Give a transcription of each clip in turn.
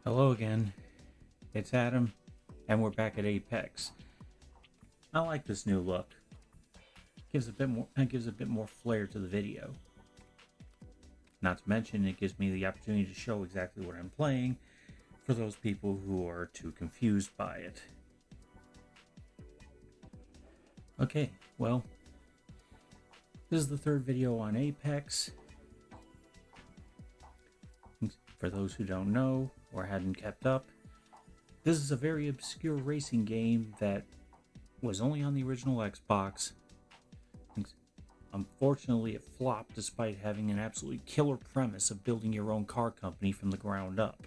Hello again, it's Adam, and we're back at Apex. I like this new look. It gives a bit more flair to the video. Not to mention, it gives me the opportunity to show exactly what I'm playing for those people who are too confused by it. Okay, well, this is the third video on Apex. For those who don't know or hadn't kept up, this is a very obscure racing game that was only on the original Xbox. Unfortunately, it flopped despite having an absolutely killer premise of building your own car company from the ground up.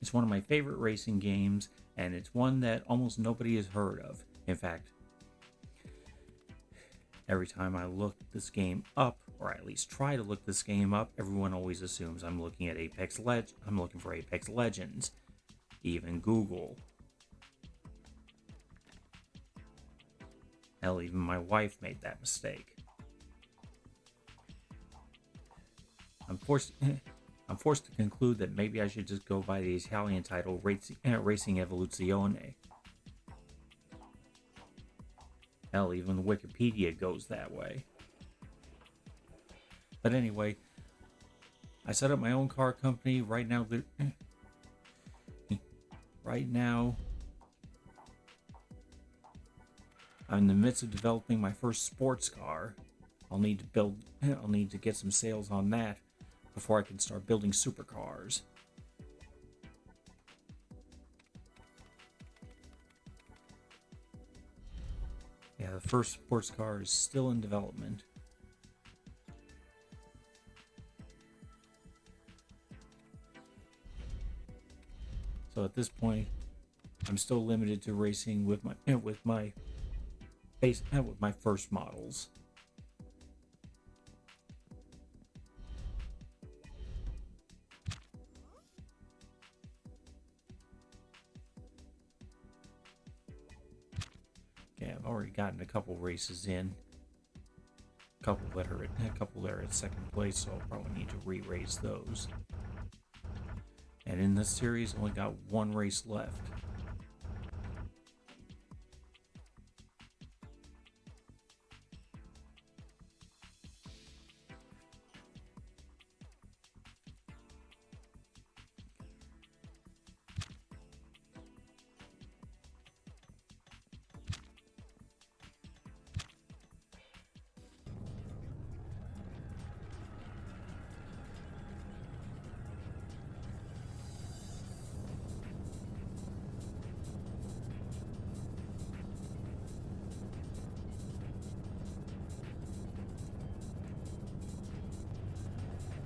It's one of my favorite racing games, and it's one that almost nobody has heard of. In fact, every time I look this game up, or at least try to look this game up, everyone always assumes I'm looking for Apex Legends. Even Google. Hell, even my wife made that mistake. I'm forced to conclude that maybe I should just go by the Italian title Racing Evoluzione. Hell, even Wikipedia goes that way. But anyway, I set up my own car company. Right now, I'm in the midst of developing my first sports car. I'll need to get some sales on that before I can start building supercars. Yeah, the first sports car is still in development. So at this point, I'm still limited to racing with my first models. Okay, I've already gotten a couple races in. A couple that are at second place, so I'll probably need to re-race those. And in this series, I only got one race left.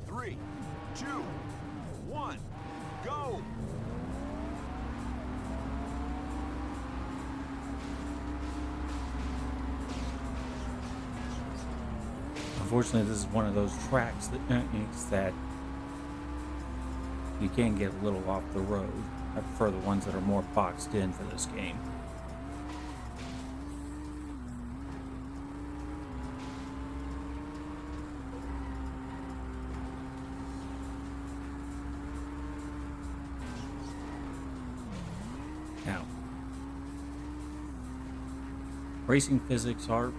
Three, two, one, go! Unfortunately, this is one of those tracks that you can get a little off the road. I prefer the ones that are more boxed in for this game. Now, racing physics are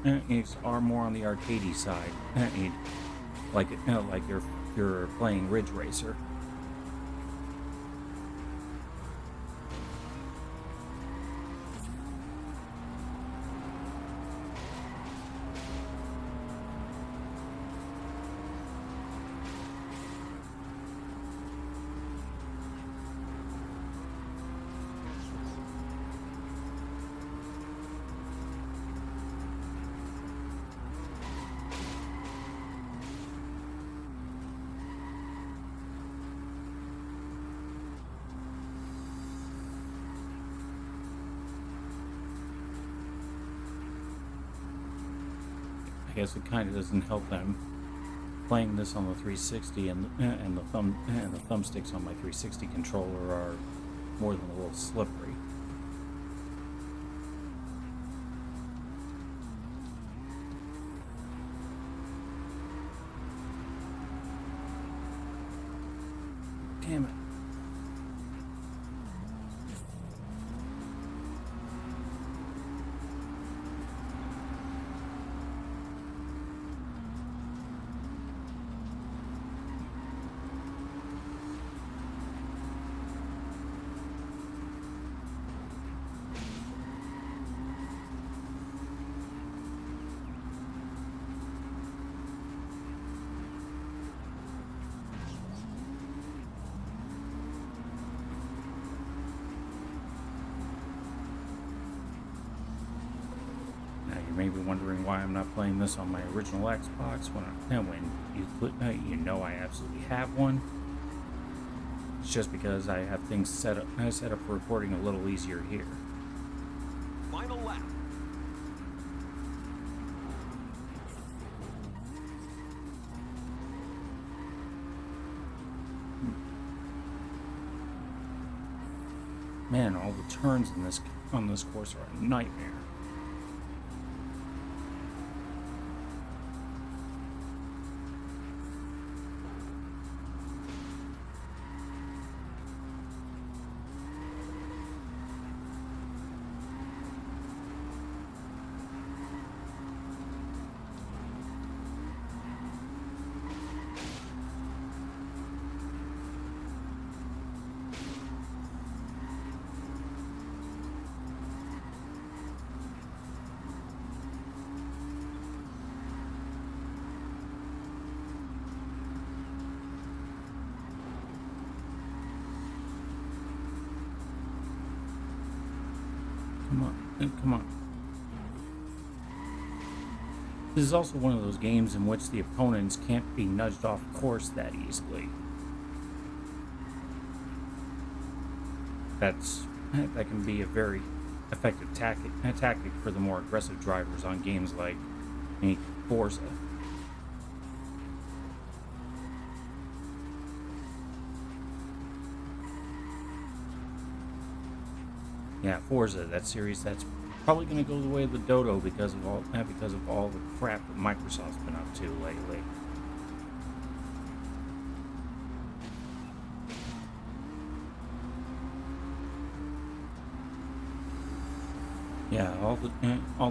more on the arcadey side, like you're playing Ridge Racer. I guess it kind of doesn't help that I'm playing this on the 360 and the thumbsticks on my 360 controller are more than a little slippery. you may be wondering why I'm not playing this on my original Xbox when you know I absolutely have one. It's just because I have things set up for recording a little easier here. Final lap. Man, all the turns on this course are a nightmare. Come on. This is also one of those games in which the opponents can't be nudged off course that easily. That can be a very effective tactic for the more aggressive drivers on games like Forza. Yeah, Forza, that series that's probably going to go the way of the dodo because of all the crap that Microsoft's been up to lately. Yeah, all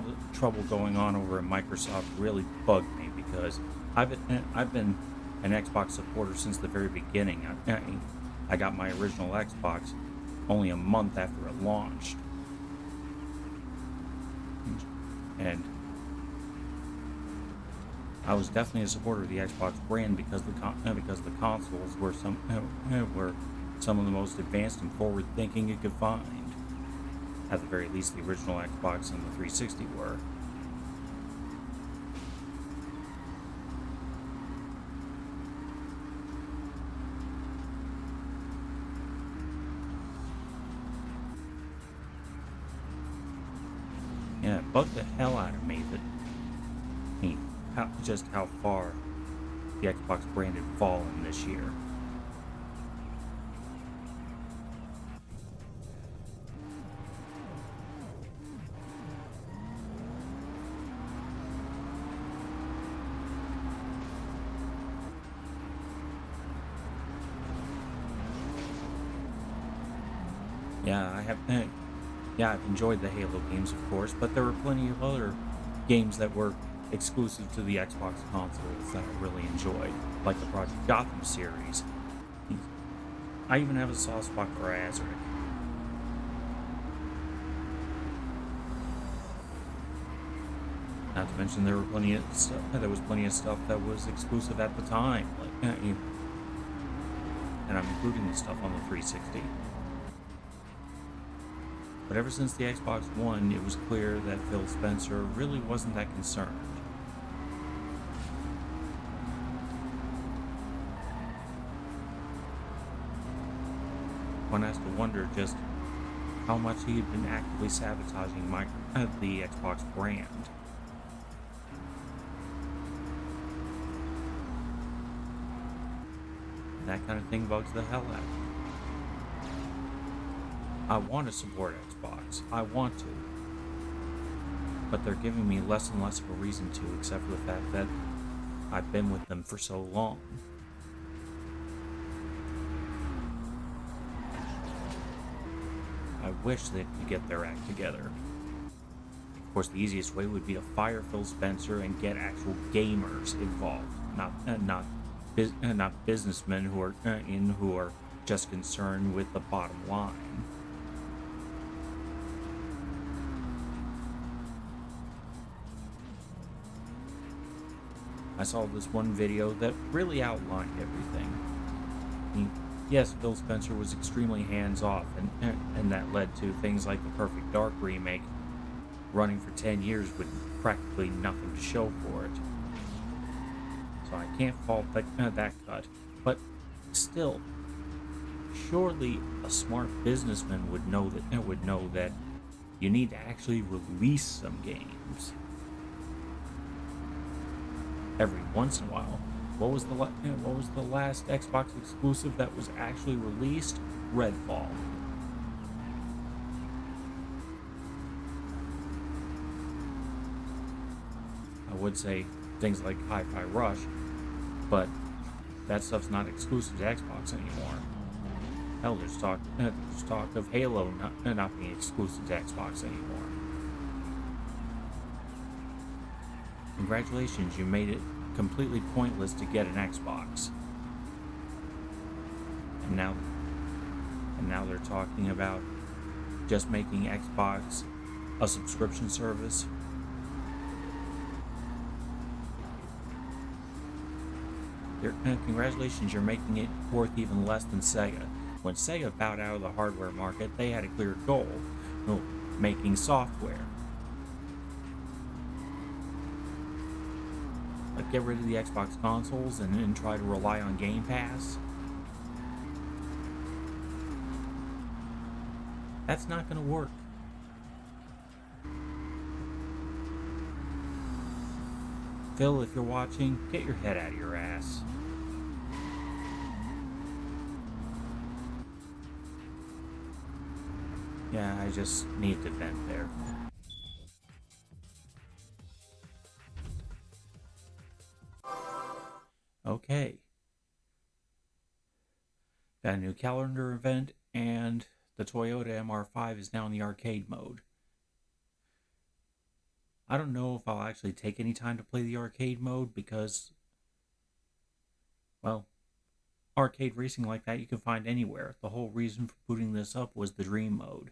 the trouble going on over at Microsoft really bugged me because I've been an Xbox supporter since the very beginning. I got my original Xbox only a month after it launched, and I was definitely a supporter of the Xbox brand because the consoles were some of the most advanced and forward-thinking you could find. At the very least, the original Xbox and the 360 were. Yeah, it bugged the hell out of me just how far the Xbox brand had fallen this year. Yeah, I've enjoyed the Halo games, of course, but there were plenty of other games that were exclusive to the Xbox consoles that I really enjoyed, like the Project Gotham series. I even have a soft spot for Azeric. Not to mention there was plenty of stuff that was exclusive at the time, and I'm including the stuff on the 360. But ever since the Xbox One, it was clear that Phil Spencer really wasn't that concerned. One has to wonder just how much he had been actively sabotaging the Xbox brand. And that kind of thing bugs the hell out of me. I want to support Xbox. I want to. But they're giving me less and less of a reason to, except for the fact that I've been with them for so long. I wish they could get their act together. Of course, the easiest way would be to fire Phil Spencer and get actual gamers involved, not businessmen who are just concerned with the bottom line. I saw this one video that really outlined everything. Yes, Phil Spencer was extremely hands-off, and that led to things like the Perfect Dark remake running for 10 years practically nothing to show for it. So I can't fault that cut. But still, surely a smart businessman would know that you need to actually release some games every once in a while. What was the last Xbox exclusive that was actually released? Redfall. I would say things like Hi-Fi Rush, but that stuff's not exclusive to Xbox anymore. Hell, there's talk of Halo not being exclusive to Xbox anymore. Congratulations, you made it completely pointless to get an Xbox. And now they're talking about just making Xbox a subscription service. Congratulations, you're making it worth even less than Sega. When Sega bowed out of the hardware market, they had a clear goal: making software. Like, get rid of the Xbox consoles and then try to rely on Game Pass. That's not going to work. Phil, if you're watching, get your head out of your ass. Yeah, I just need to vent there. Okay. Got a new calendar event, and the Toyota MR5 is now in the arcade mode. I don't know if I'll actually take any time to play the arcade mode because, well, arcade racing like that you can find anywhere. The whole reason for booting this up was the Dream mode.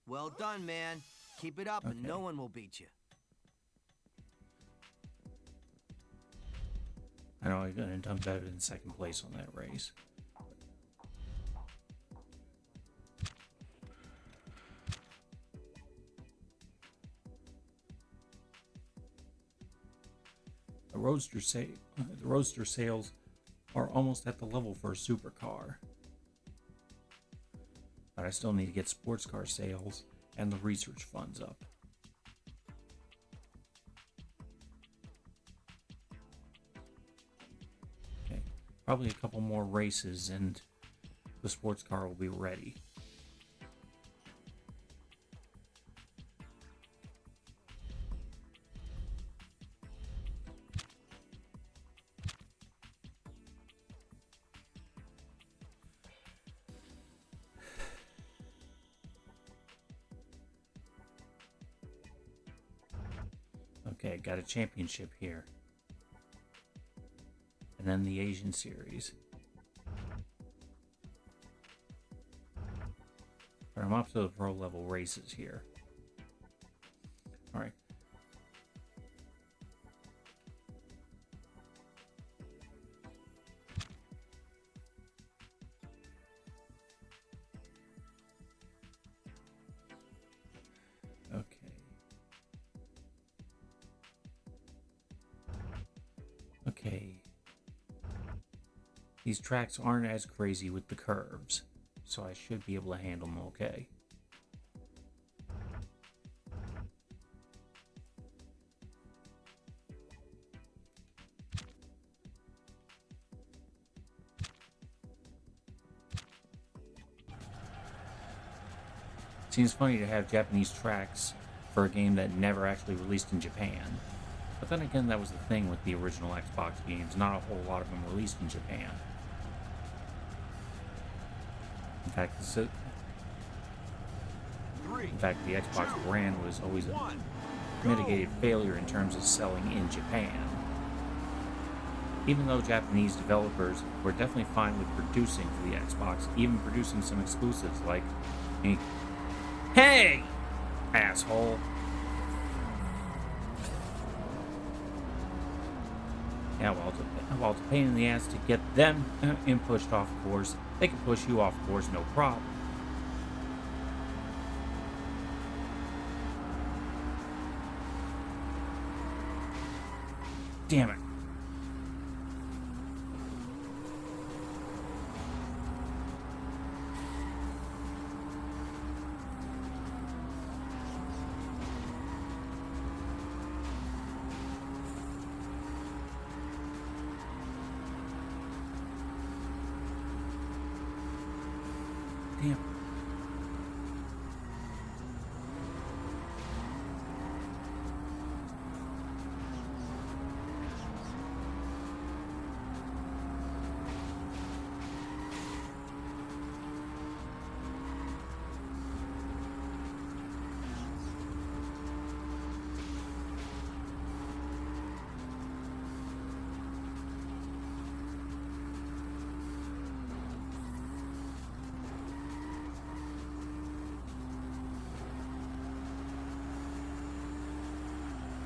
Well done, man. Keep it up and no one will beat you. I know I could have done better than second place on that race. The Roadster sales are almost at the level for a supercar. But I still need to get sports car sales and the research funds up. Okay, probably a couple more races and the sports car will be ready. Okay, got a championship here. And then the Asian series. But I'm up to the pro level races here. Alright. Okay. These tracks aren't as crazy with the curves, so I should be able to handle them okay. Seems funny to have Japanese tracks for a game that never actually released in Japan. But then again, that was the thing with the original Xbox games. Not a whole lot of them released in Japan. In fact, the Xbox brand was always a mitigated failure in terms of selling in Japan. Even though Japanese developers were definitely fine with producing for the Xbox, even producing some exclusives like... Hey! Asshole! Yeah, well, it's a pain in the ass to get them pushed off course. They can push you off course, no problem. Damn it. Damn.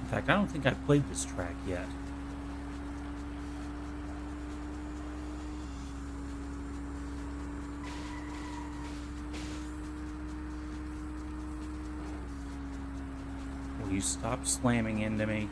In fact, I don't think I've played this track yet. Will you stop slamming into me?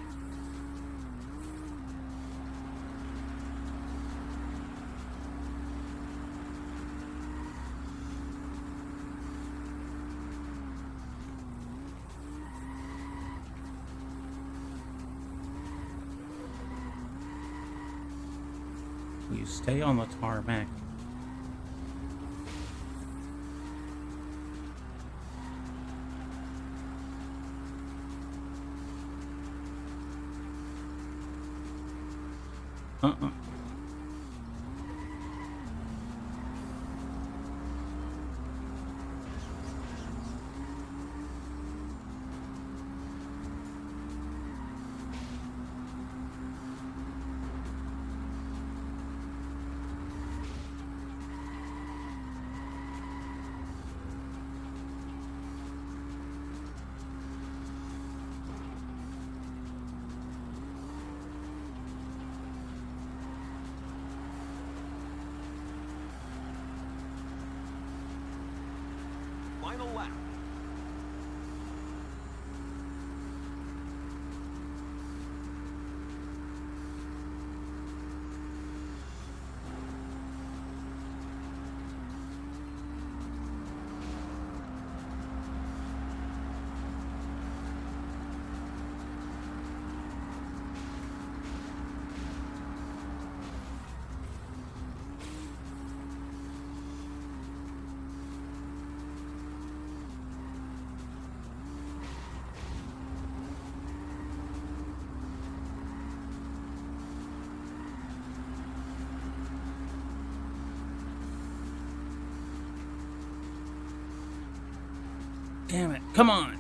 Will you stay on the tarmac? Uh-uh. Final lap. Damn it. Come on.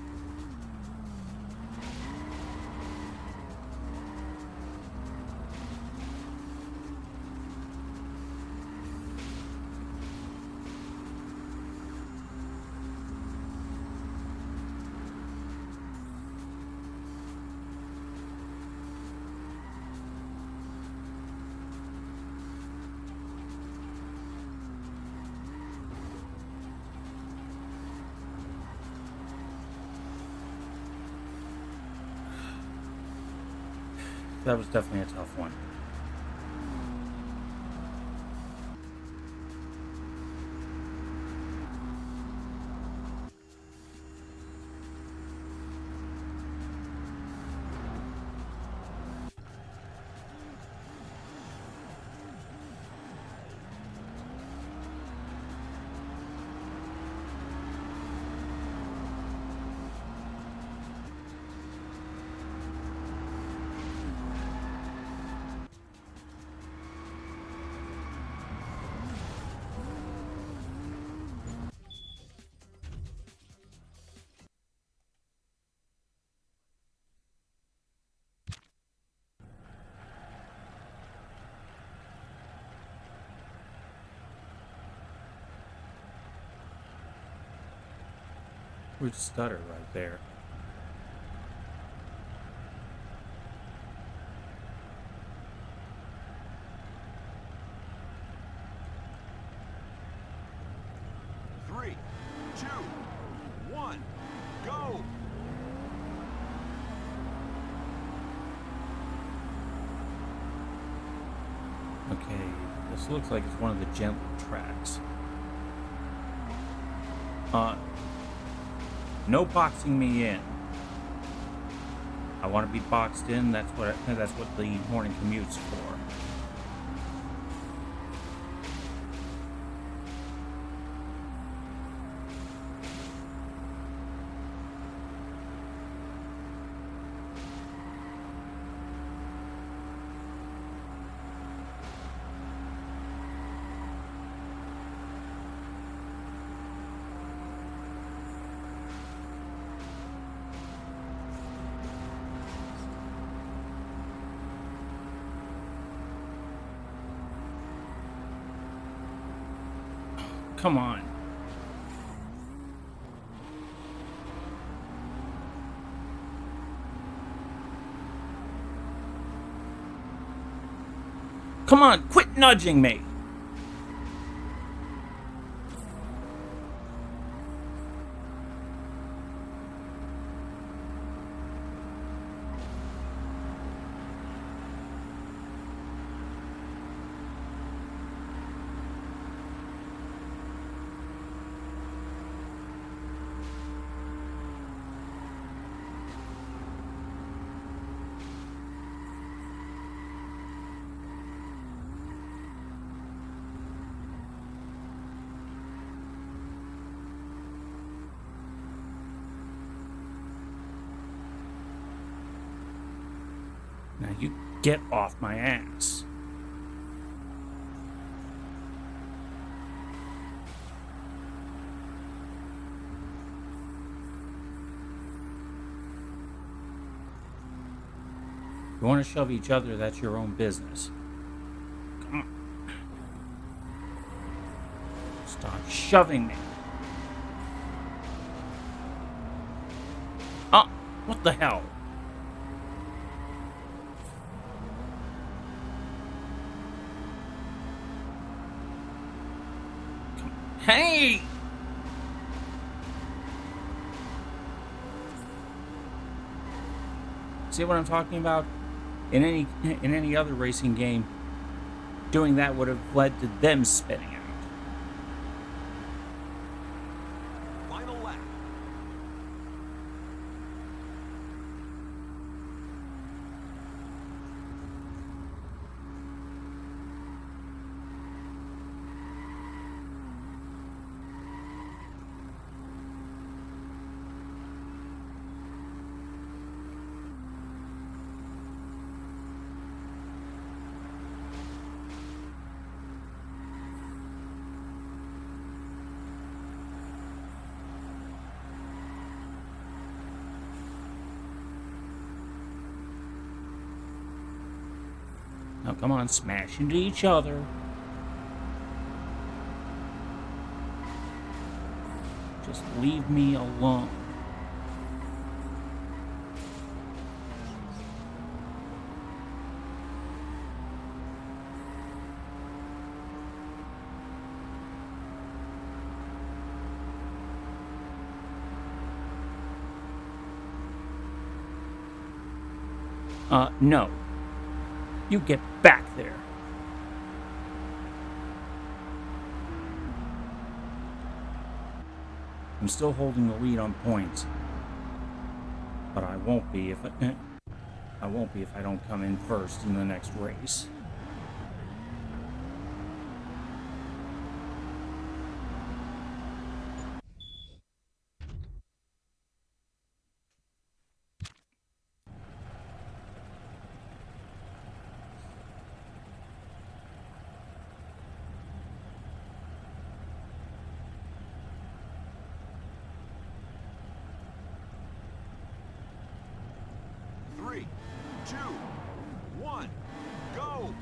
That was definitely a tough one. We'd stutter right there. Three, two, one, go! Okay, this looks like it's one of the gentler tracks. No boxing me in. I want to be boxed in. That's what the morning commute's for. Come on. Come on, quit nudging me. Now you get off my ass. If you want to shove each other, that's your own business. Come on. Stop shoving me. Oh, what the hell? Hey! See what I'm talking about? In any other racing game, doing that would have led to them spinning out. Final lap. Now come on, smash into each other. Just leave me alone. No. You get back there. I'm still holding the lead on points, but I won't be if I don't come in first in the next race. Three, two, one, go!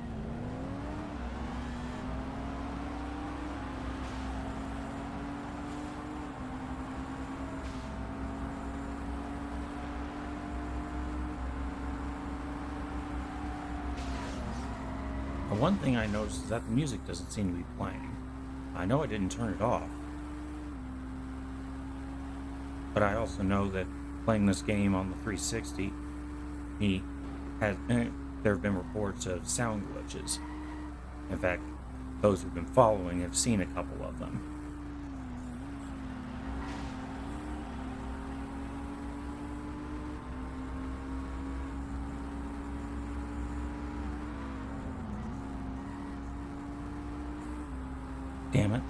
One thing I noticed is that the music doesn't seem to be playing. I know I didn't turn it off, but I also know that playing this game on the 360, there have been reports of sound glitches. In fact, those who've been following have seen a couple of them. Damn it.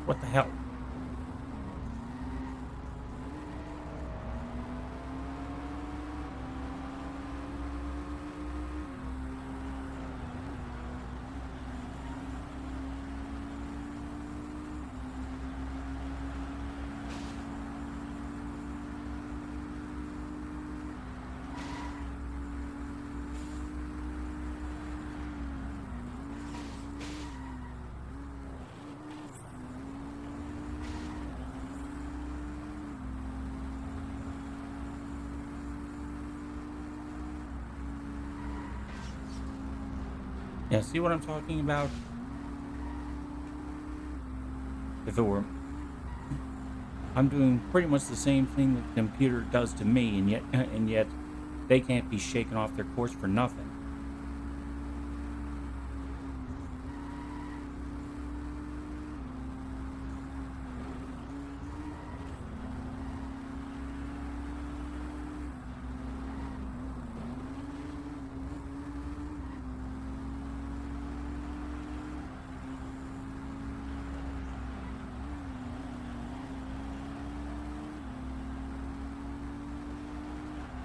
What the hell? Yeah, see what I'm talking about? If it were... I'm doing pretty much the same thing that the computer does to me, and yet they can't be shaken off their course for nothing.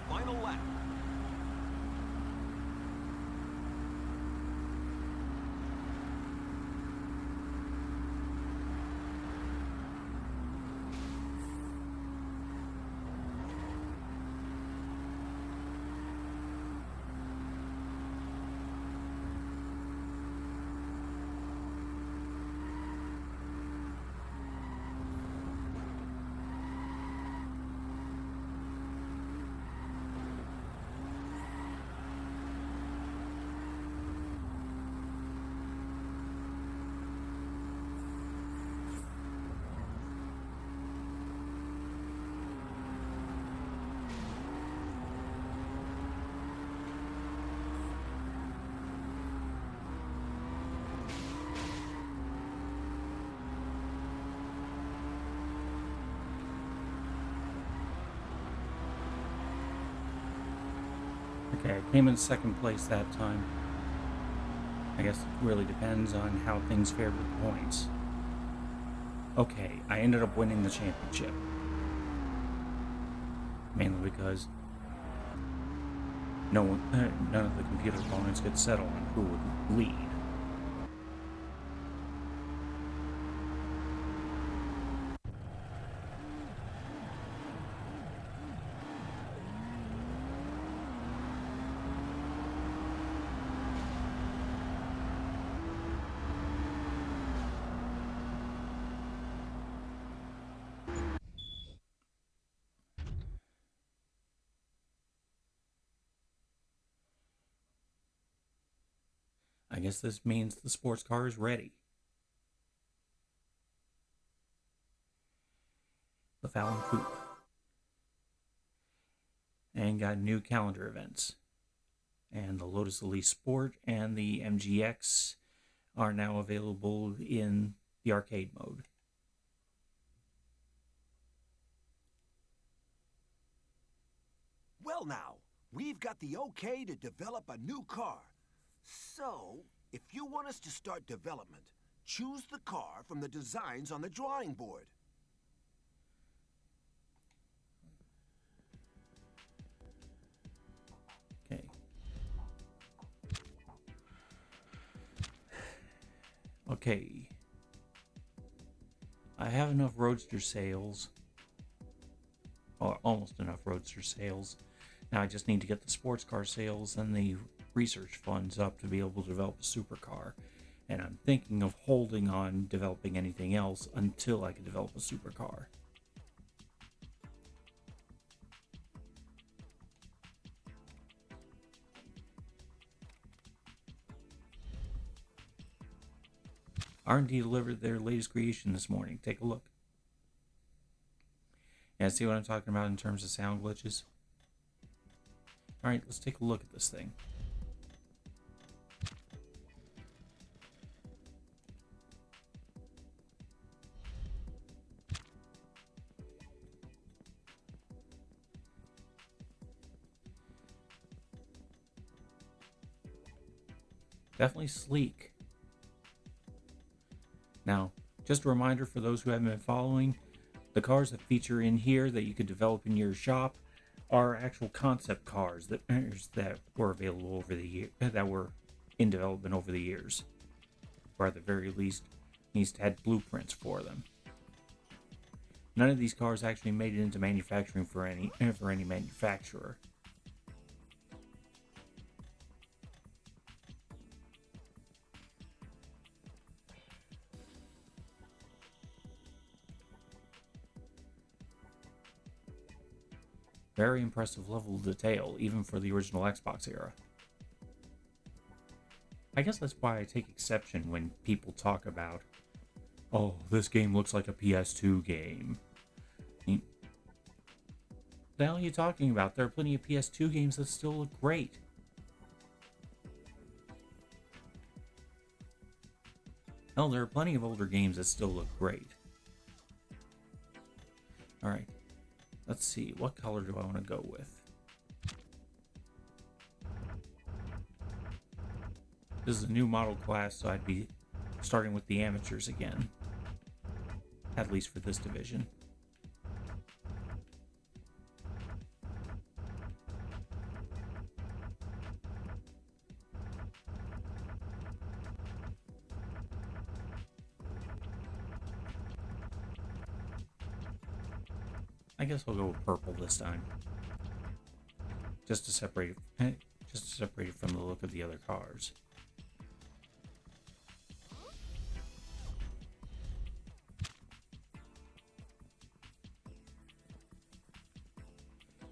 Final lap. Okay, I came in second place that time. I guess it really depends on how things fared with the points. Okay, I ended up winning the championship. Mainly because none of the computer opponents could settle on who would lead. I guess this means the sports car is ready. The Fallon Coupe. And got new calendar events. And the Lotus Elise Sport and the MGX are now available in the arcade mode. Well now, we've got the okay to develop a new car. So, if you want us to start development, choose the car from the designs on the drawing board. Okay. Okay. I have enough Roadster sales. Or almost enough Roadster sales. Now I just need to get the sports car sales and the research funds up to be able to develop a supercar. And I'm thinking of holding on developing anything else until I can develop a supercar. R&D delivered their latest creation this morning. Take a look. Yeah, see what I'm talking about in terms of sound glitches? Alright, let's take a look at this thing. Definitely sleek. Now, just a reminder for those who haven't been following, the cars that feature in here that you could develop in your shop are actual concept cars that were available over the year, that were in development over the years, or at the very least had blueprints for them. None of these cars actually made it into manufacturing for any manufacturer. Very impressive level of detail, even for the original Xbox era. I guess that's why I take exception when people talk about, oh, this game looks like a PS2 game. The hell are you talking about? There are plenty of PS2 games that still look great. Hell, there are plenty of older games that still look great. Alright. Let's see, what color do I want to go with? This is a new model class, so I'd be starting with the amateurs again. At least for this division. I guess I'll go with purple this time. Just to separate it from the look of the other cars.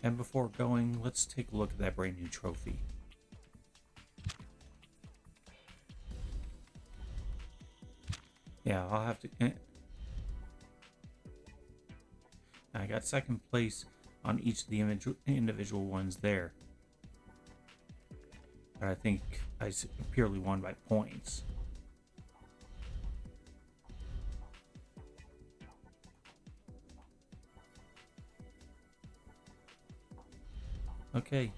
And before going, let's take a look at that brand new trophy. Yeah, I'll have to... I got second place on each of the individual ones there. But I think I purely won by points. Okay.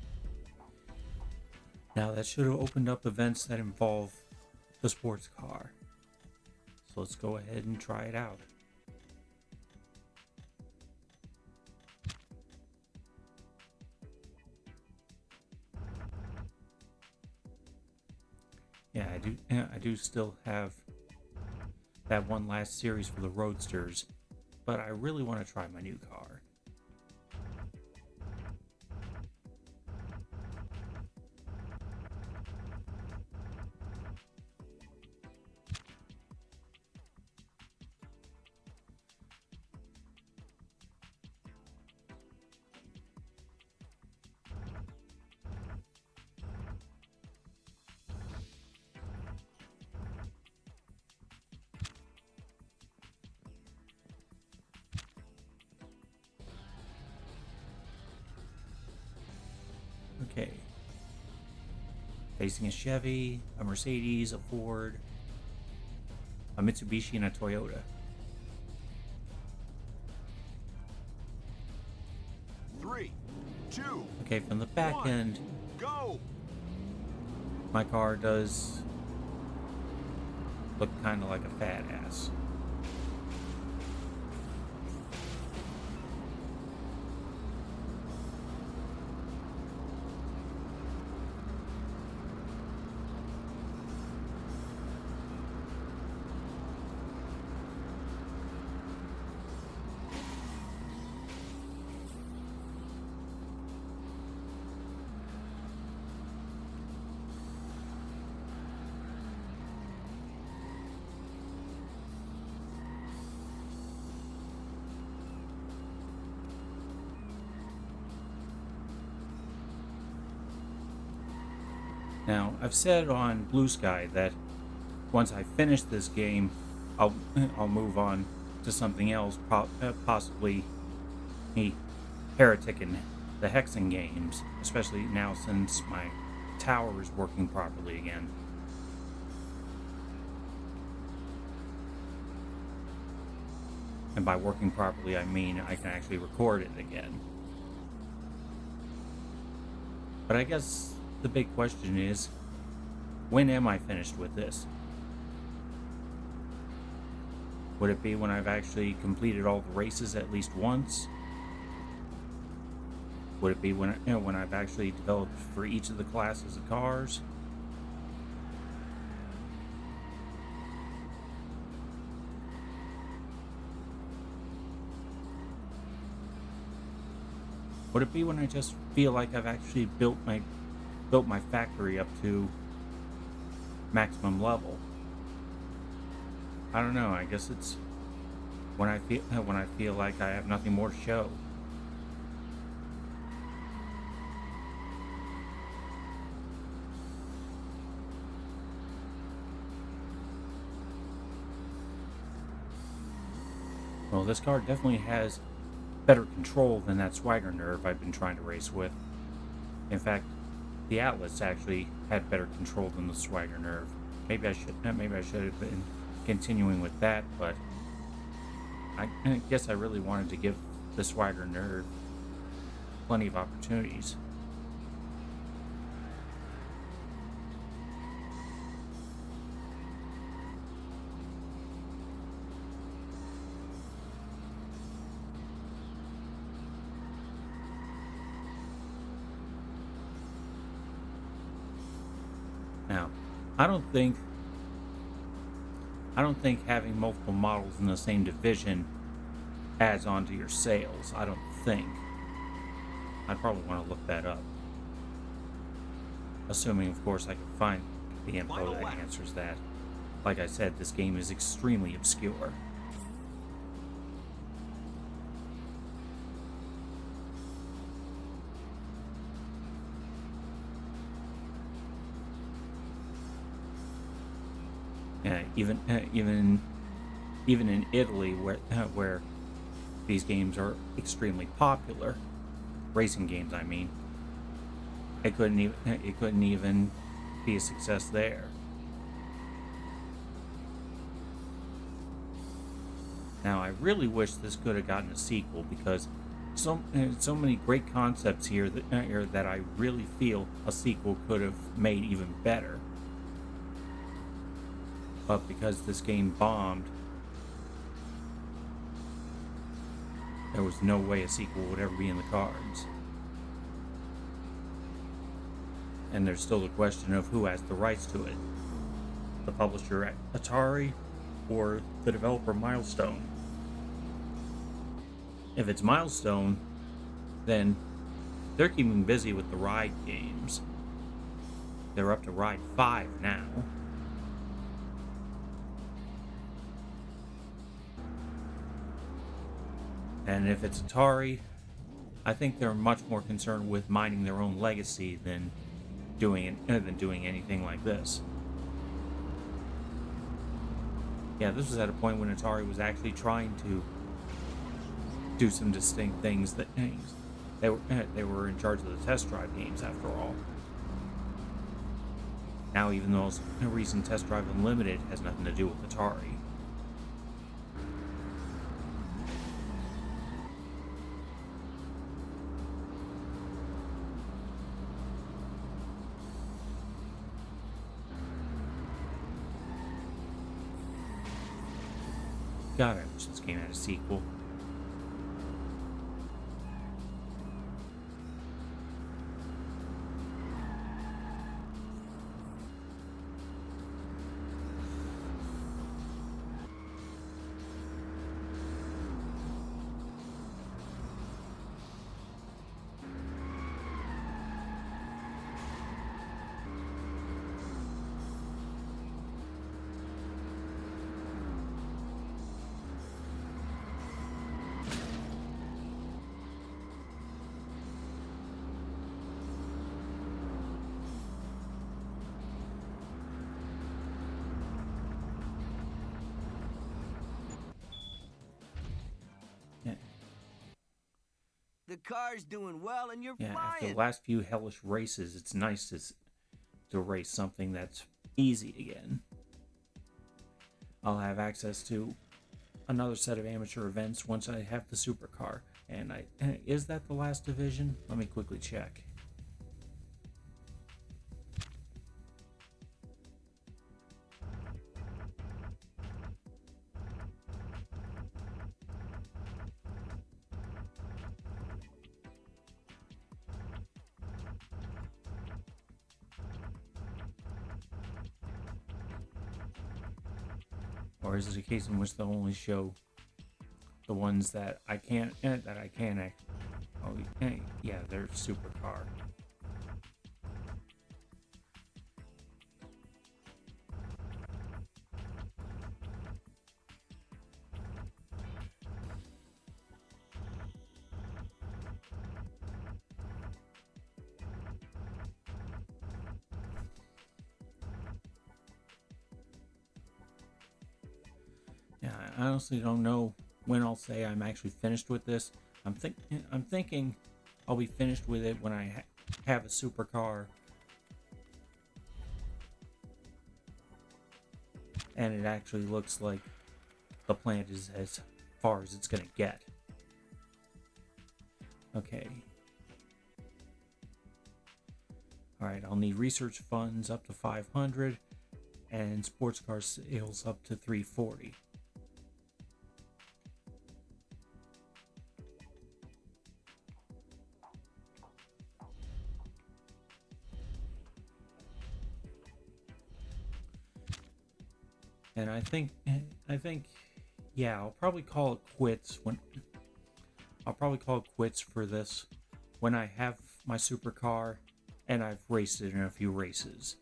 Now that should have opened up events that involve the sports car. So let's go ahead and try it out. Yeah, I do still have that one last series for the Roadsters, but I really want to try my new car. Okay. Facing a Chevy, a Mercedes, a Ford, a Mitsubishi, and a Toyota. Three, two, Okay, from the back one, end, go! my car does look kind of like a fat ass. Now, I've said on Blue Sky that once I finish this game, I'll move on to something else, possibly me Heretic and the Hexen games, especially now since my tower is working properly again. And by working properly, I mean I can actually record it again. But I guess the big question is, when am I finished with this? Would it be when I've actually completed all the races at least once? Would it be when when I've actually developed for each of the classes of cars? Would it be when I just feel like I've actually built my factory up to maximum level? I don't know. I guess it's when I feel like I have nothing more to show. Well, this car definitely has better control than that Swagger Nerve I've been trying to race with. In fact, the Atlas actually had better control than the Swagger Nerve. Maybe I should have been continuing with that, but I guess I really wanted to give the Swagger Nerve plenty of opportunities. Now, I don't think having multiple models in the same division adds on to your sales. I don't think. I'd probably want to look that up. Assuming, of course, I can find the info that answers that. Like I said, this game is extremely obscure. Even in Italy, where these games are extremely popular, racing games, I mean, it couldn't even be a success there. Now, I really wish this could have gotten a sequel, because so many great concepts here that I really feel a sequel could have made even better. But because this game bombed, there was no way a sequel would ever be in the cards. And there's still the question of who has the rights to it. The publisher at Atari or the developer Milestone. If it's Milestone, then they're keeping busy with the Ride games. They're up to Ride 5 now. And if it's Atari, I think they're much more concerned with minding their own legacy than doing anything like this. Yeah, this was at a point when Atari was actually trying to do some distinct things. They were in charge of the test drive games, after all. Now, even though the reason Test Drive Unlimited has nothing to do with Atari. God, I wish this game had a sequel. car's doing well and you're Yeah, after the flying. last few hellish races, it's nice to race something that's easy again. I'll have access to another set of amateur events once I have the supercar. And is that the last division? Let me quickly check. Or is it a case in which they'll only show the ones that I can't, oh, yeah, they're supercar. Yeah, I honestly don't know when I'll say I'm actually finished with this. I'm thinking I'll be finished with it when I have a supercar and it actually looks like the plant is as far as it's gonna get. Okay. Alright, I'll need research funds up to 500 and sports car sales up to 340. And I think, yeah, I'll probably call it quits for this when I have my supercar and I've raced it in a few races.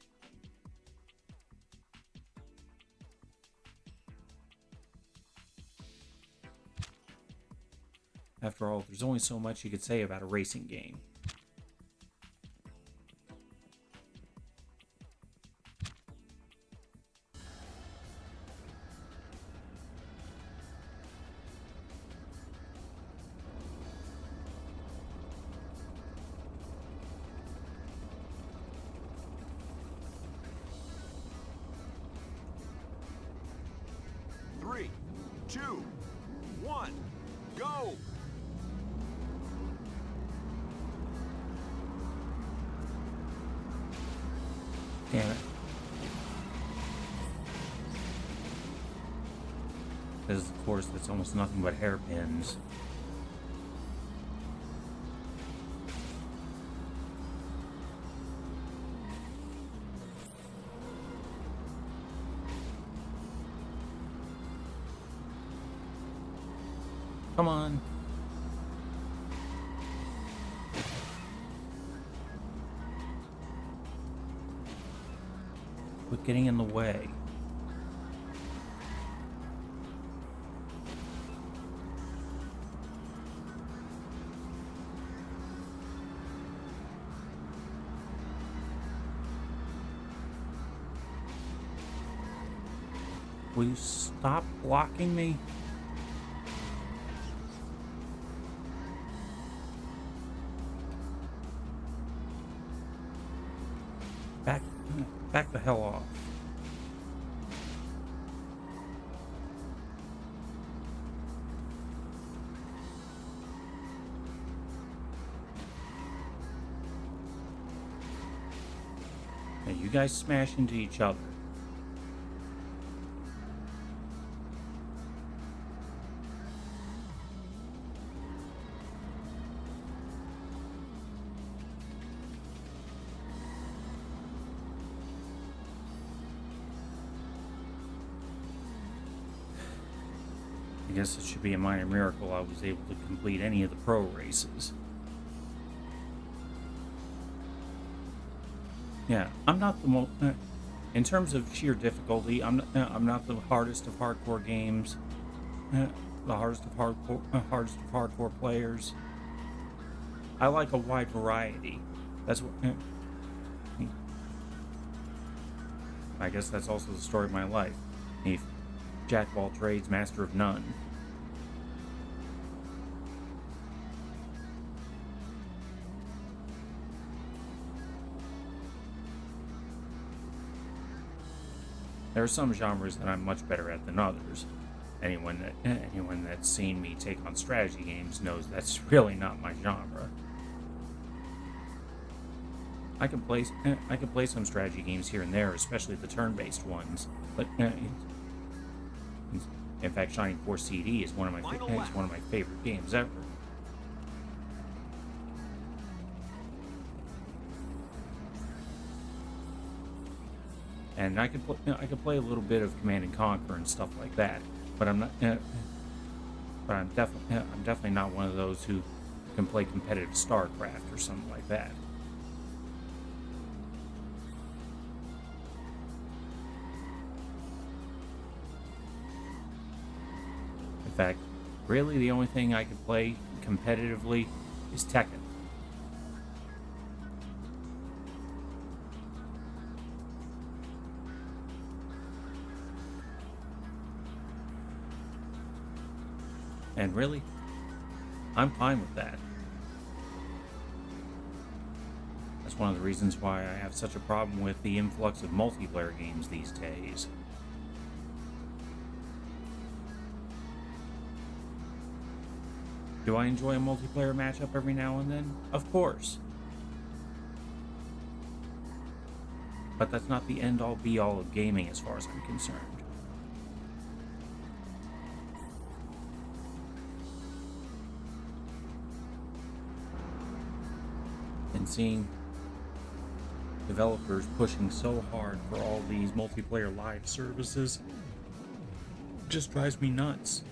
After all, there's only so much you could say about a racing game. Three, two, one, go! Damn it. Because, of course, that's almost nothing but hairpins. Come on. Quit getting in the way. Will you stop blocking me? Back the hell off. Now you guys smash into each other. I guess it should be a minor miracle I was able to complete any of the pro races. Yeah, I'm not the most... in terms of sheer difficulty, I'm not the hardest of hardcore games. The hardest of hardcore players. I like a wide variety. That's what... I guess that's also the story of my life. Jack of all trades, master of none. There are some genres that I'm much better at than others. Anyone that's seen me take on strategy games knows that's really not my genre. I can play some strategy games here and there, especially the turn-based ones. But in fact, Shining Force CD is one of my favorite games ever. And I could play a little bit of Command and Conquer and stuff like that, but I'm not. But I'm definitely not one of those who can play competitive StarCraft or something like that. In fact, really the only thing I can play competitively is Tekken. And really, I'm fine with that. That's one of the reasons why I have such a problem with the influx of multiplayer games these days. Do I enjoy a multiplayer matchup every now and then? Of course. But that's not the end-all be-all of gaming as far as I'm concerned. And seeing developers pushing so hard for all these multiplayer live services just drives me nuts.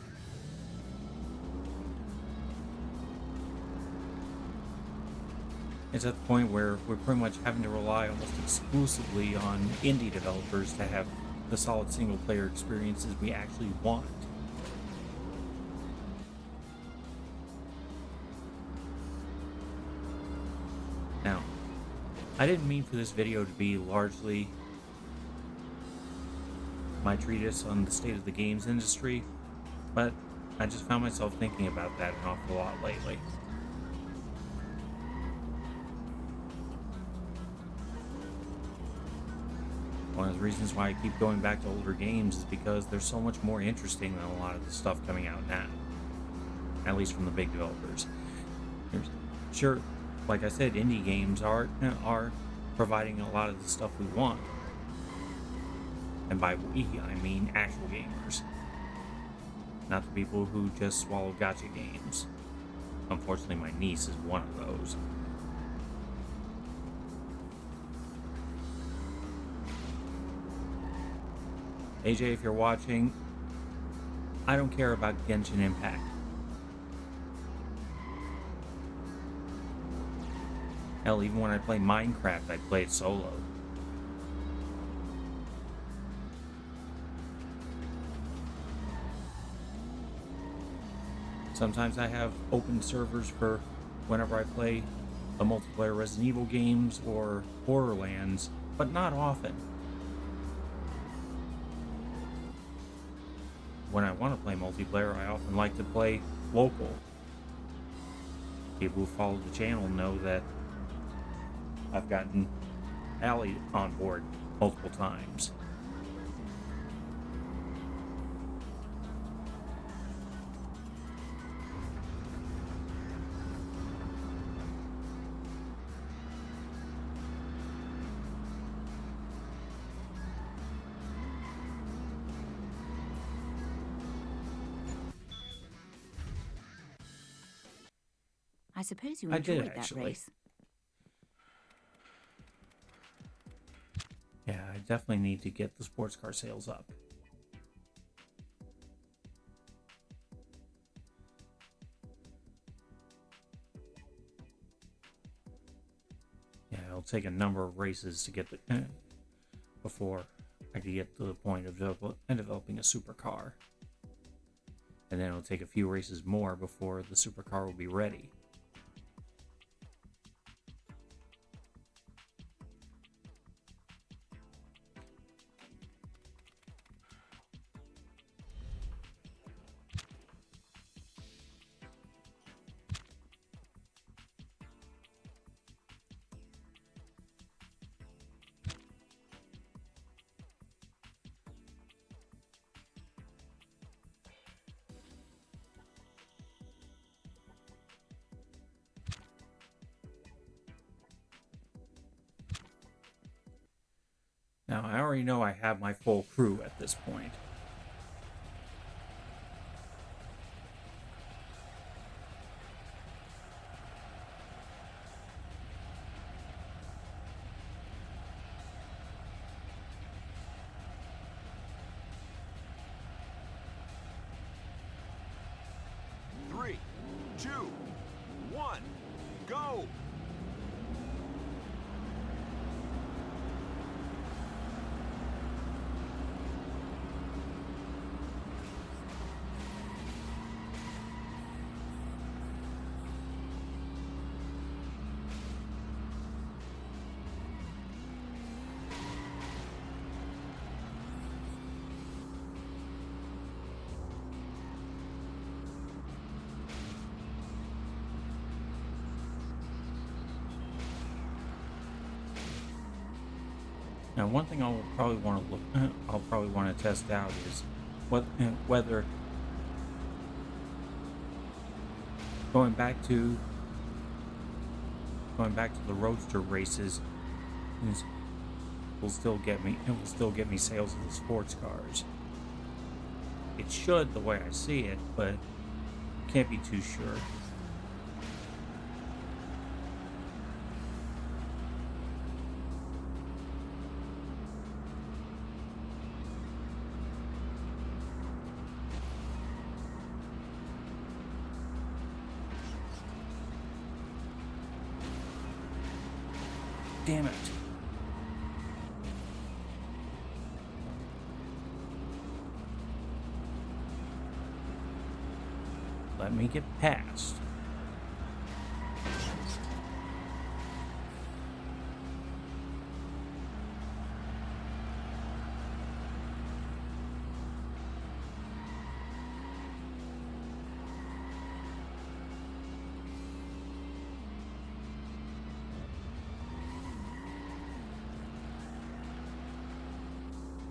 It's at the point where we're pretty much having to rely almost exclusively on indie developers to have the solid single-player experiences we actually want. Now, I didn't mean for this video to be largely my treatise on the state of the games industry, but I just found myself thinking about that an awful lot lately. One of the reasons why I keep going back to older games is because they're so much more interesting than a lot of the stuff coming out now. At least from the big developers. Sure, like I said, indie games are providing a lot of the stuff we want. And by we, I mean actual gamers. Not the people who just swallow gacha games. Unfortunately, my niece is one of those. AJ, if you're watching, I don't care about Genshin Impact. Hell, even when I play Minecraft, I play it solo. Sometimes I have open servers for whenever I play a multiplayer Resident Evil games or Borderlands, but not often. When I want to play multiplayer, I often like to play local. People who follow the channel know that I've gotten Allie on board multiple times. I suppose you I did, enjoyed that actually. race. Yeah, I definitely need to get the sports car sales up. Yeah, it'll take a number of races to get the before I can get to the point of developing a supercar. And then it'll take a few races more before the supercar will be ready. Now, I already know I have my full crew at this point. Three, two, one, go! Now, one thing I'll probably want to I'll probably want to test out is whether going back to the roadster races will still get me sales of the sports cars. It should, the way I see it, but can't be too sure. Damn it. Let me get past.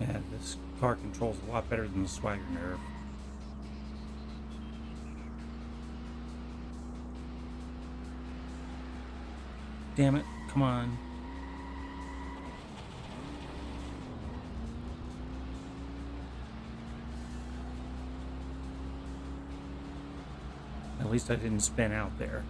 Yeah, this car controls a lot better than the Swagger Nerve. Damn it, come on. At least I didn't spin out there.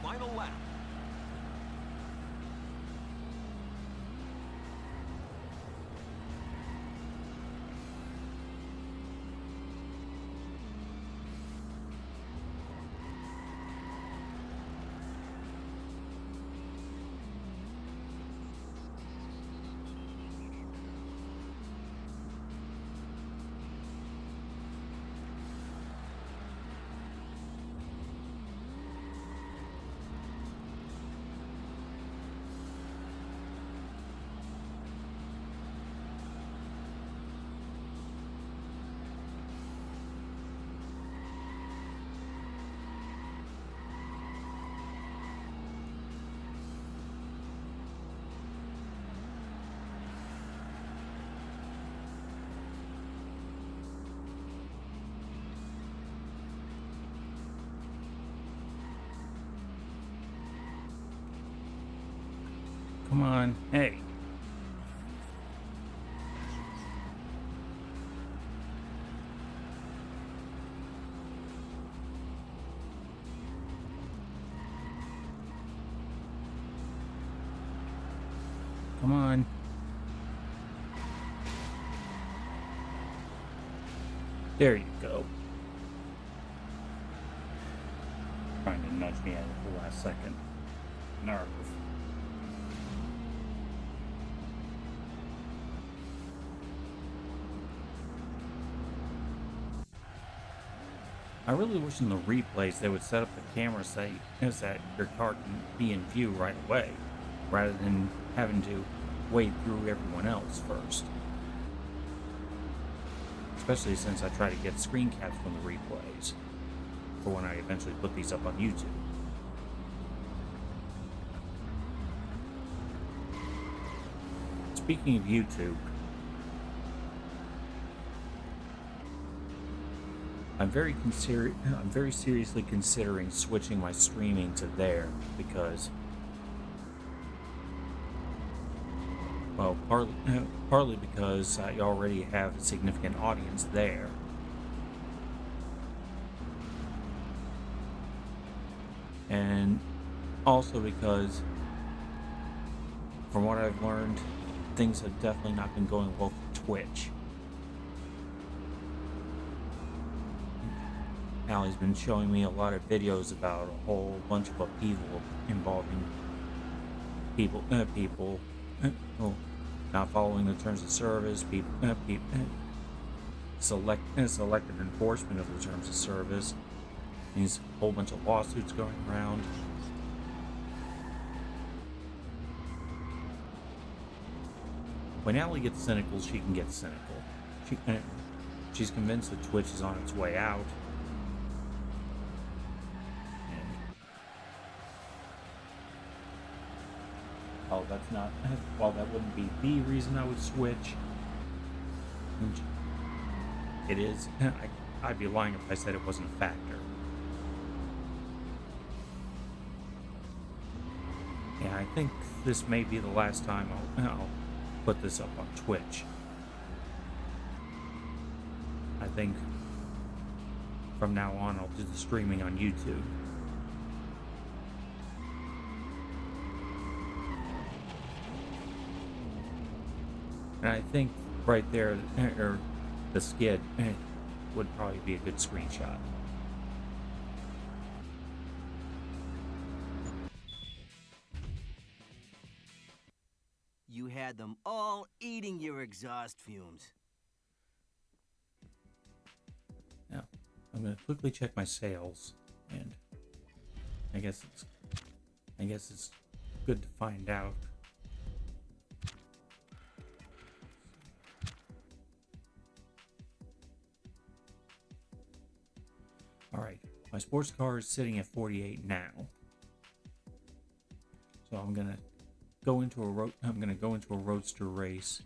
Final lap. Come on, hey. Come on. There you go. Trying to nudge me out at the last second. Nerve. I really wish in the replays they would set up the camera so that your car can be in view right away, rather than having to wade through everyone else first. Especially since I try to get screen caps from the replays for when I eventually put these up on YouTube. Speaking of YouTube, I'm very seriously considering switching my streaming to there because, well, partly because I already have a significant audience there, and also because, from what I've learned, things have definitely not been going well for Twitch. Allie's been showing me a lot of videos about a whole bunch of upheaval involving people not following the terms of service, selective enforcement of the terms of service. There's a whole bunch of lawsuits going around. When Allie gets cynical, she can get cynical. She's convinced that Twitch is on its way out. While that wouldn't be the reason I would switch, it is. I'd be lying if I said it wasn't a factor. Yeah, I think this may be the last time I'll put this up on Twitch. I think from now on I'll do the streaming on YouTube. And I think right there, or the skid, would probably be a good screenshot. You had them all eating your exhaust fumes. Now, I'm going to quickly check my sales, and I guess it's good to find out. Alright, my sports car is sitting at 48 now. So I'm gonna go into a roadster race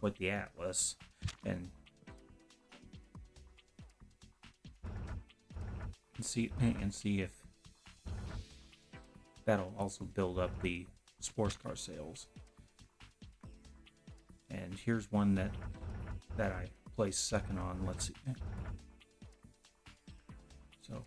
with the Atlas and see if that'll also build up the sports car sales. And here's one that I placed second on. Let's see. So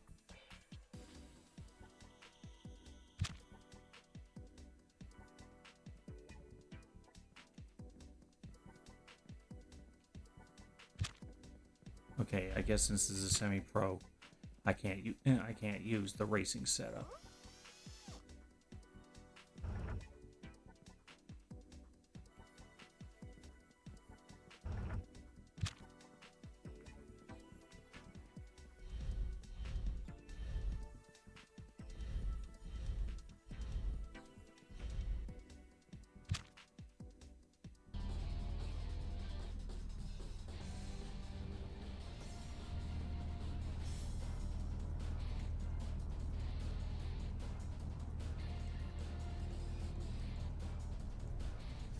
okay, I guess since this is a semi-pro, I can't use the racing setup.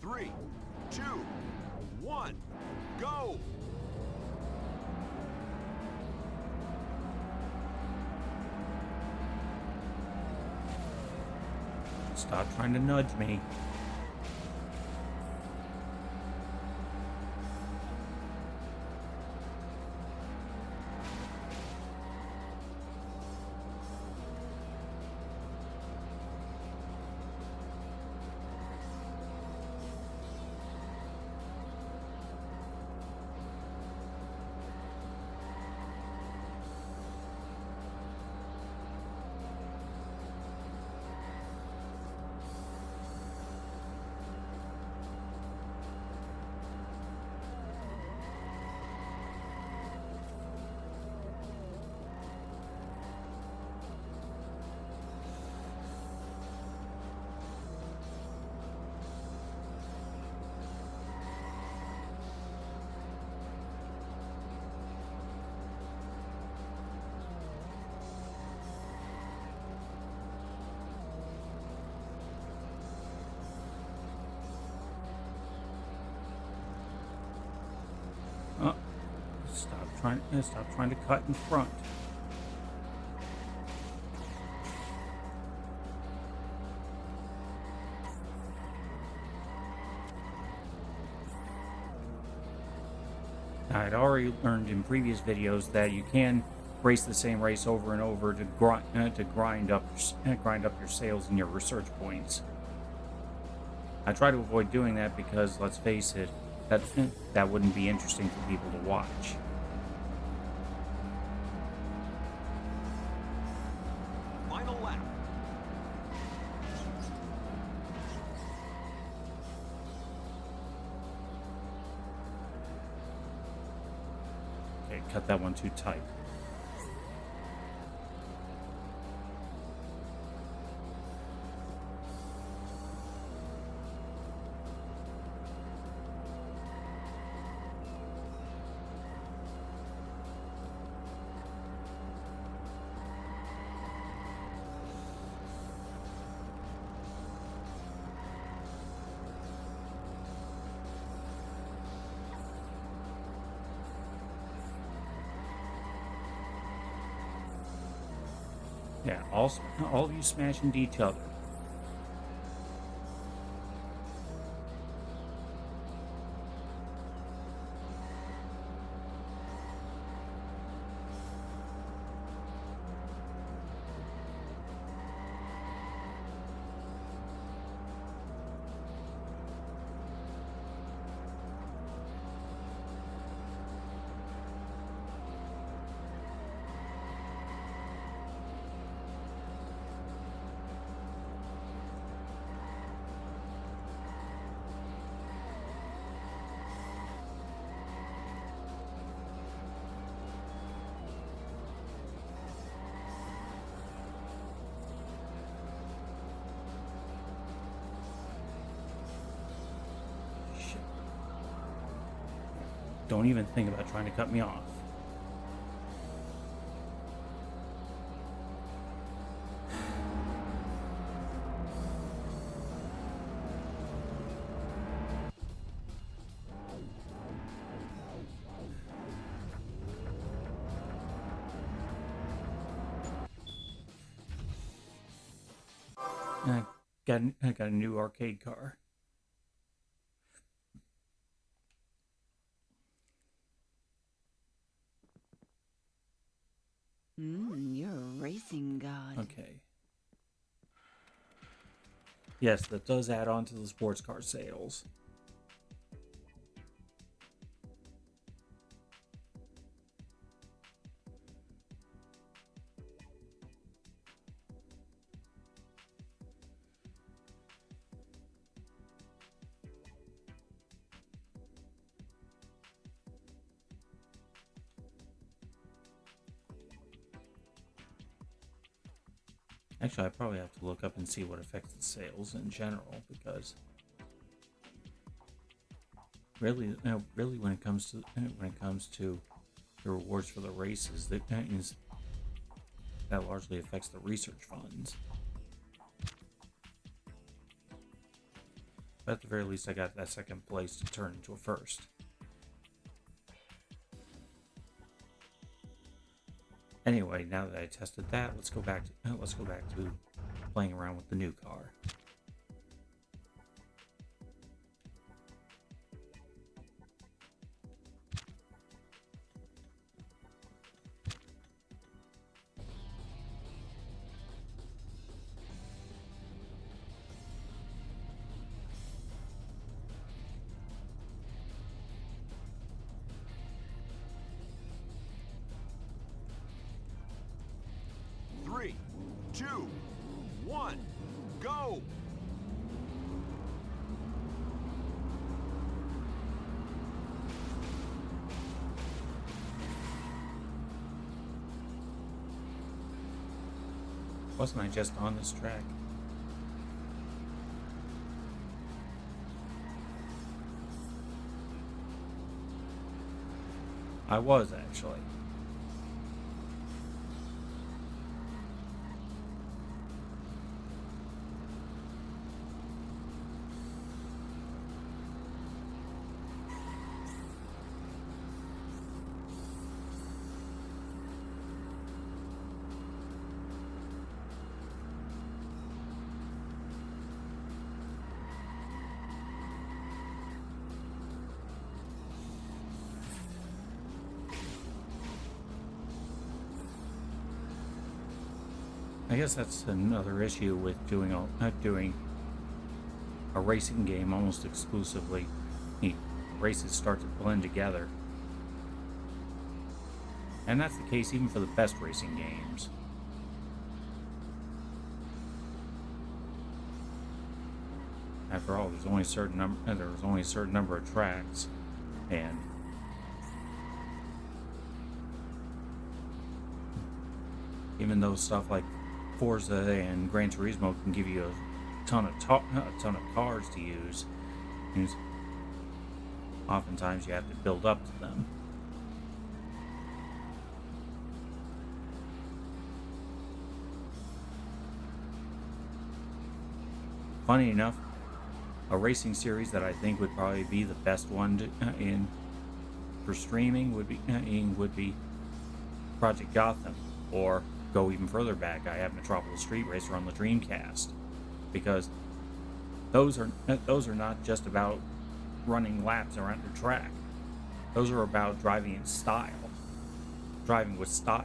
Three, two, one, go! Stop trying to nudge me. trying to cut in front. I'd already learned in previous videos that you can race the same race over and over to grind up your sales and your research points. I try to avoid doing that because, let's face it, that wouldn't be interesting for people to watch. Final lap. Okay, cut that one too tight. Yeah, all of you smash into each other. Shit. Don't even think about trying to cut me off. I got a new arcade car. You're a racing god. Okay. Yes, that does add on to the sports car sales. Actually, I probably have to look up and see what affects the sales in general, because really, when it comes to the rewards for the races, that largely affects the research funds. But at the very least, I got that second place to turn into a first. Anyway, now that I tested that, let's go back to playing around with the new car. Three, two, one, go! Wasn't I just on this track? I was, actually. I guess that's another issue with doing a racing game almost exclusively. The races start to blend together. And that's the case even for the best racing games. After all, there's only a certain number of tracks, and even though stuff like Forza and Gran Turismo can give you a ton of cars to use, oftentimes you have to build up to them. Funny enough, a racing series that I think would probably be the best one for streaming would be Project Gotham, or go even further back, I have Metropolis Street Racer on the Dreamcast, because those are not just about running laps around the track. Those are about driving with style.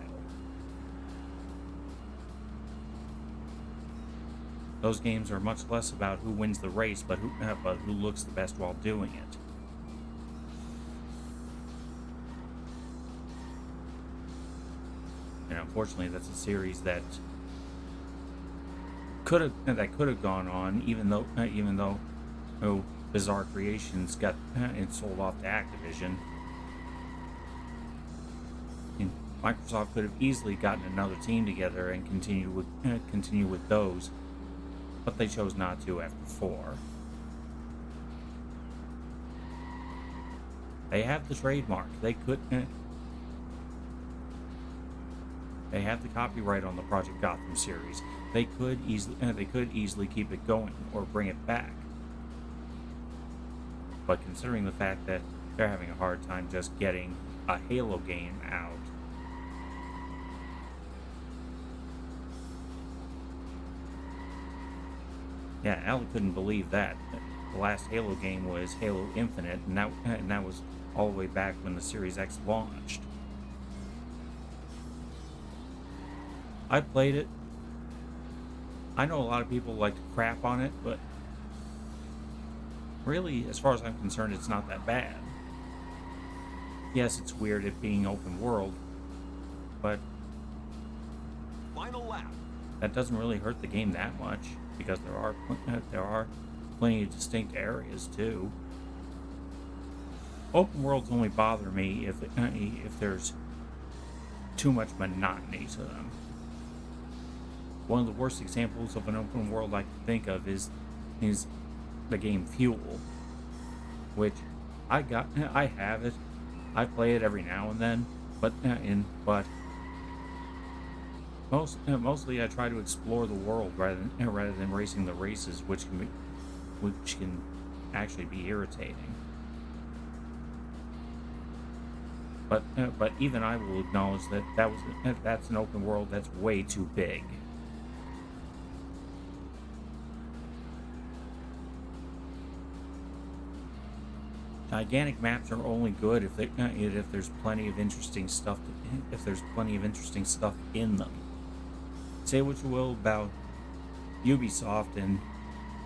Those games are much less about who wins the race, but who looks the best while doing it. And unfortunately, that's a series that could have gone on, even though Bizarre Creations got it sold off to Activision. And Microsoft could have easily gotten another team together and continue with those, but they chose not to after 4. They have the trademark. They have the copyright on the Project Gotham series. They could easily keep it going or bring it back. But considering the fact that they're having a hard time just getting a Halo game out, yeah, Al couldn't believe that. The last Halo game was Halo Infinite, and that was all the way back when the Series X launched. I played it. I know a lot of people like to crap on it, but really, as far as I'm concerned, it's not that bad. Yes, it's weird it being open world, but Final lap. that doesn't really hurt the game that much, because there are plenty of distinct areas too. Open worlds only bother me if there's too much monotony to them. One of the worst examples of an open world I can think of is the game Fuel, which I have it. I play it every now and then, but mostly I try to explore the world rather than racing the races, which can actually be irritating. But even I will acknowledge that's an open world that's way too big. Gigantic maps are only good if there's plenty of interesting stuff in them. Say what you will about Ubisoft and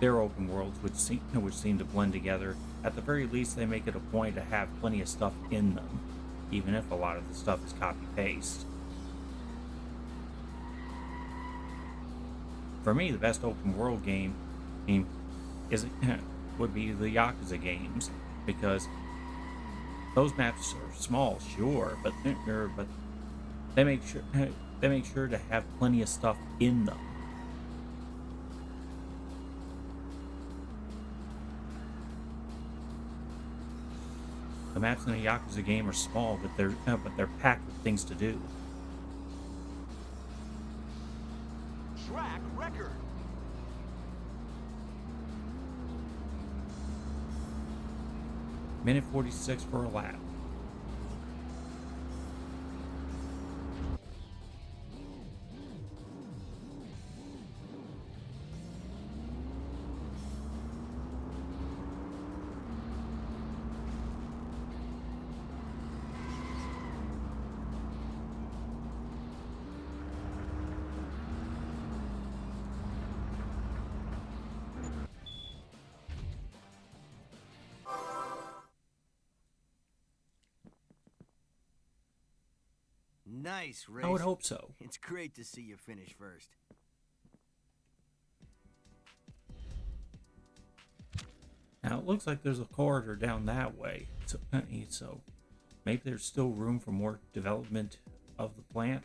their open worlds, which seem to blend together. At the very least, they make it a point to have plenty of stuff in them, even if a lot of the stuff is copy-paste. For me, the best open world game would be the Yakuza games, because those maps are small, sure, but they make sure to have plenty of stuff in them. The maps in a Yakuza game are small, but they're packed with things to do. Track record. Minute 46 for a lap. Nice race. I would hope so. It's great to see you finish first. Now it looks like there's a corridor down that way, so maybe there's still room for more development of the plant.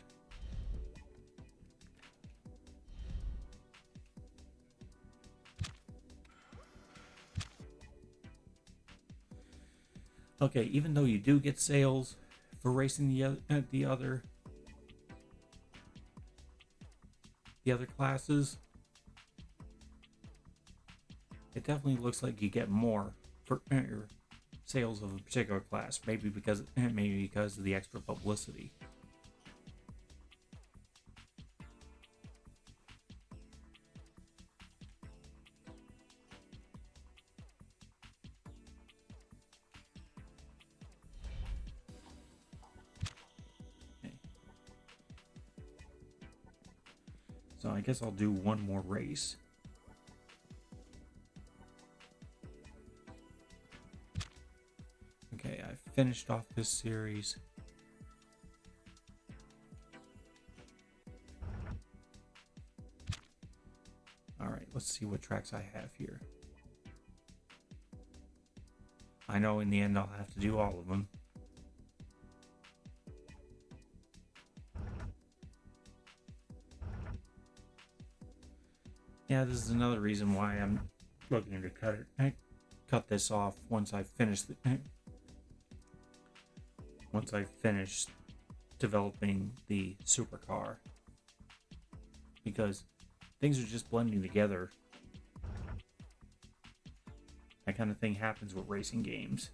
Okay, even though you do get sales for racing the other classes, it definitely looks like you get more for your sales of a particular class. Maybe because of the extra publicity. Okay. So I guess I'll do one more race. Okay, I finished off this series. Alright, let's see what tracks I have here. I know in the end I'll have to do all of them. Yeah, this is another reason why I'm looking to cut this off once I finish once I finish developing the supercar, because things are just blending together. That kind of thing happens with racing games.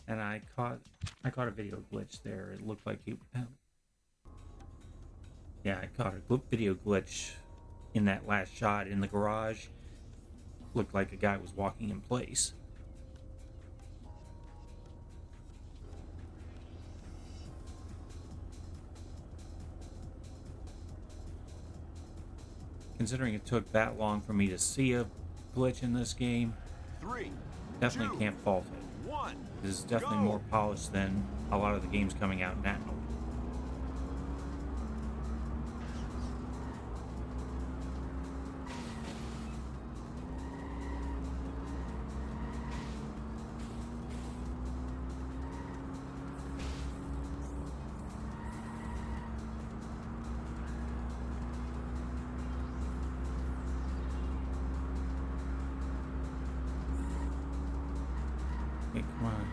And I caught a video glitch there. It looked like I caught a video glitch in that last shot in the garage. Looked like a guy was walking in place. Considering it took that long for me to see a glitch in this game, 3, definitely 2, can't fault it. 1. This is definitely Go. more polished than a lot of the games coming out now. Okay, come on.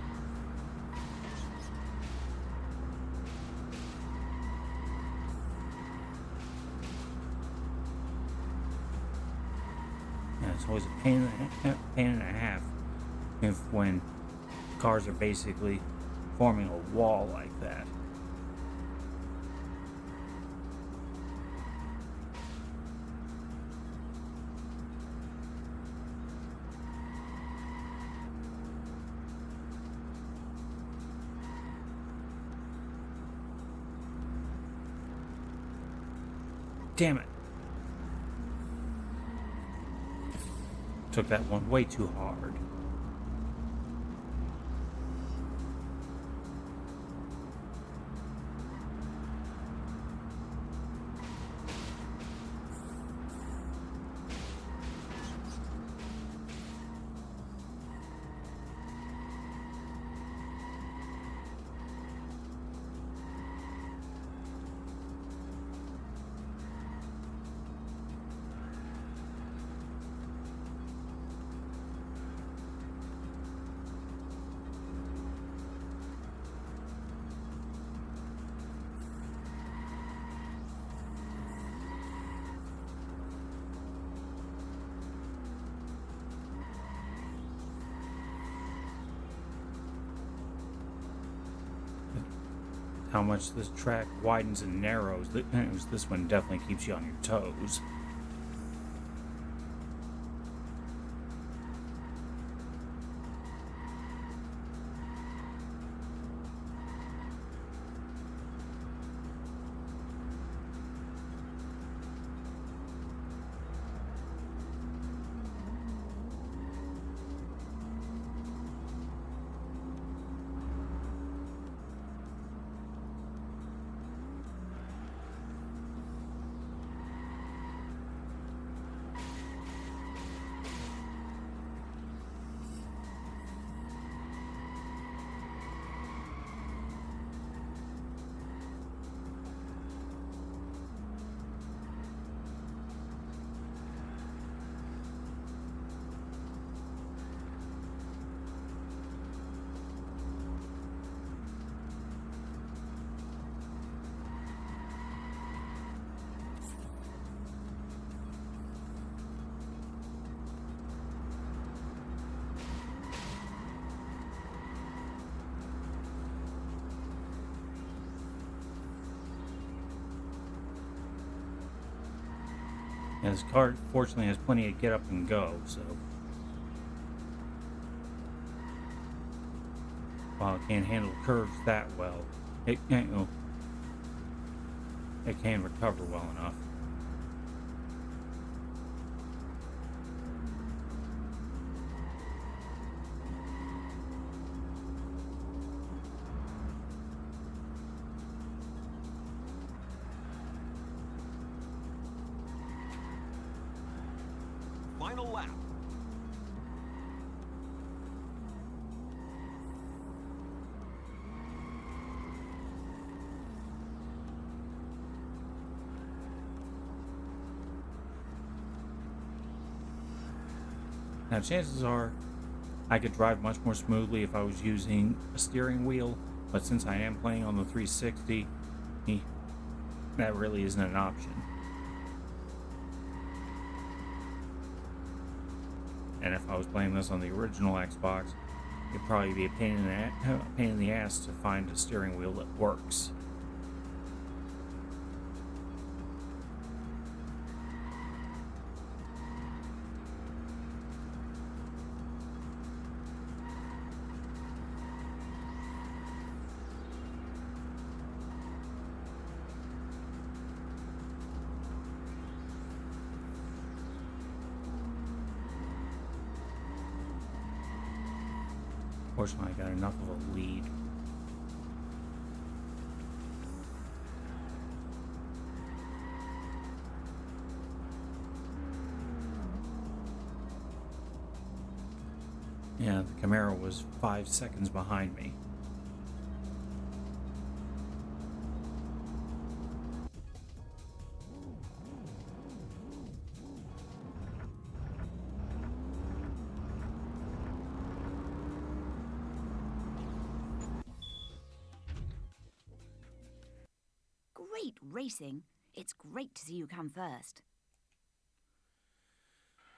Yeah, it's always a pain and a half when cars are basically forming a wall like that. Damn it. Took that one way too hard. How much this track widens and narrows, this one definitely keeps you on your toes. And this car, fortunately, has plenty of get up and go, so while it can't handle curves that well, it can recover well enough. Final lap. Now, chances are I could drive much more smoothly if I was using a steering wheel, but since I am playing on the 360, that really isn't an option. And if I was playing this on the original Xbox, it'd probably be a pain in the ass to find a steering wheel that works. Fortunately, I got enough of a lead. Yeah, the Camaro was 5 seconds behind me. Great racing. It's great to see you come first.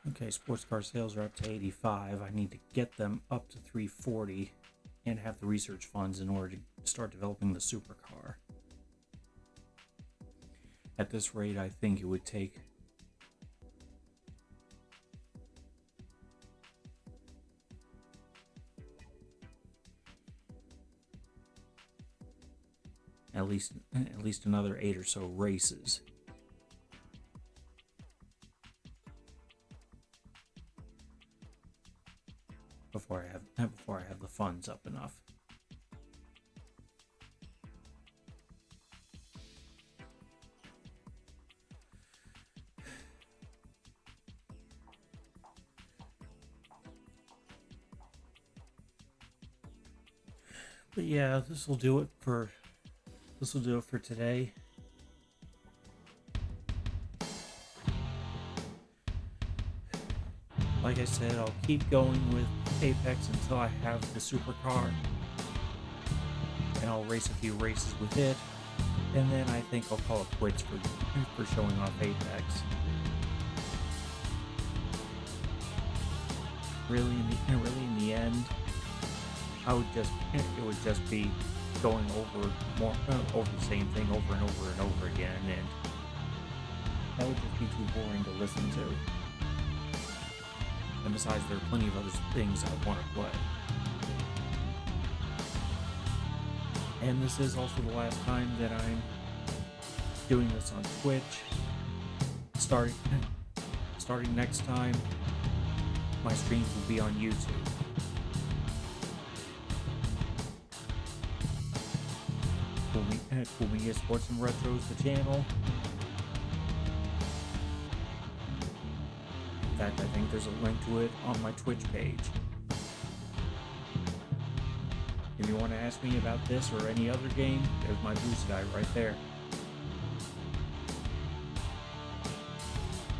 Okay, sports car sales are up to 85. I need to get them up to 340 and have the research funds in order to start developing the supercar. At this rate, I think it would take at least another 8 or so races. Before I have the funds up enough. But yeah, this will do it for today. Like I said, I'll keep going with Apex until I have the supercar, and I'll race a few races with it, and then I think I'll call it quits for showing off Apex. Really, in the end, it would just be going over the same thing over and over and over again, and that would just be too boring to listen to. And besides, there are plenty of other things I want to play. And this is also the last time that I'm doing this on Twitch. Starting next time, my streams will be on YouTube. Cool Media Sports and Retros, the channel. In fact, I think there's a link to it on my Twitch page. If you want to ask me about this or any other game, there's my boost guy right there.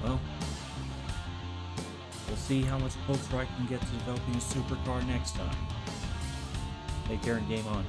Well, we'll see how much closer I can get to developing a supercar next time. Take care and game on.